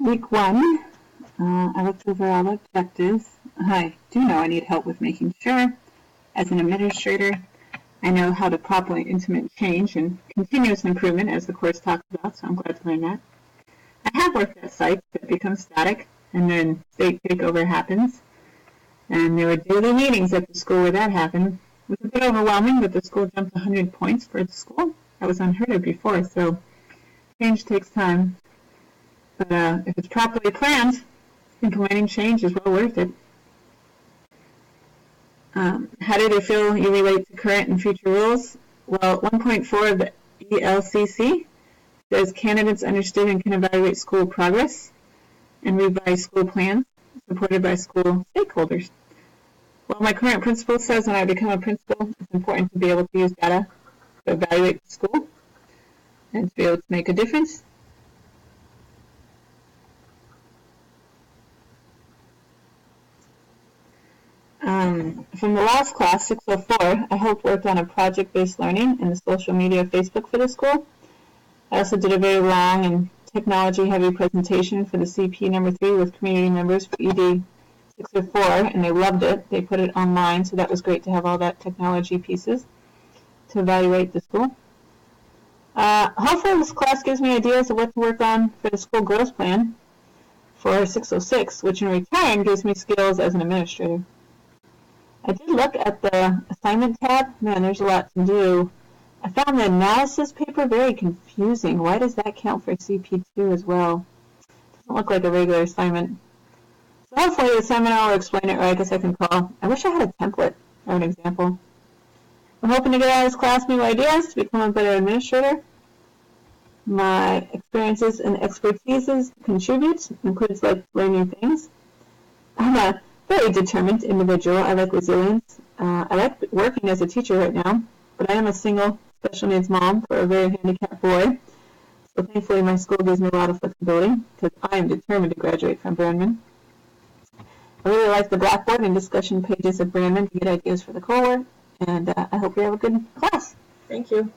Week 1, I looked over all the objectives. I do know I need help with making sure, as an administrator, I know how to properly implement change and continuous improvement, as the course talks about, so I'm glad to learn that. I have worked at sites that become static, and then state takeover happens. And there were daily meetings at the school where that happened. It was a bit overwhelming, but the school jumped 100 points for its school. That was unheard of before, so change takes time. But if it's properly planned, implementing change is well worth it. How do they feel you relate to current and future rules? Well, 1.4 of the ELCC says candidates understood and can evaluate school progress and revise school plans supported by school stakeholders. Well, my current principal says when I become a principal, it's important to be able to use data to evaluate the school and to be able to make a difference. From the last class, 604, I helped work on a project-based learning in the social media Facebook for the school. I also did a very long and technology-heavy presentation for the CP number 3 with community members for ED 604, and they loved it. They put it online, so that was great to have all that technology pieces to evaluate the school. Hopefully this class gives me ideas of what to work on for the school growth plan for 606, which in return gives me skills as an administrator. I did look at the assignment tab. Man, there's a lot to do. I found the analysis paper very confusing. Why does that count for CP2 as well? Doesn't look like a regular assignment. So hopefully the seminar will explain it right. I guess I can call. I wish I had a template or an example. I'm hoping to get out of this class new ideas to become a better administrator. My experiences and expertises contribute, includes like learning new things. I'm a very determined individual. I like resilience. I like working as a teacher right now, but I am a single special needs mom for a very handicapped boy. So thankfully my school gives me a lot of flexibility because I am determined to graduate from Brandman. I really like the Blackboard and discussion pages of Brandman to get ideas for the coursework, and I hope you have a good class. Thank you.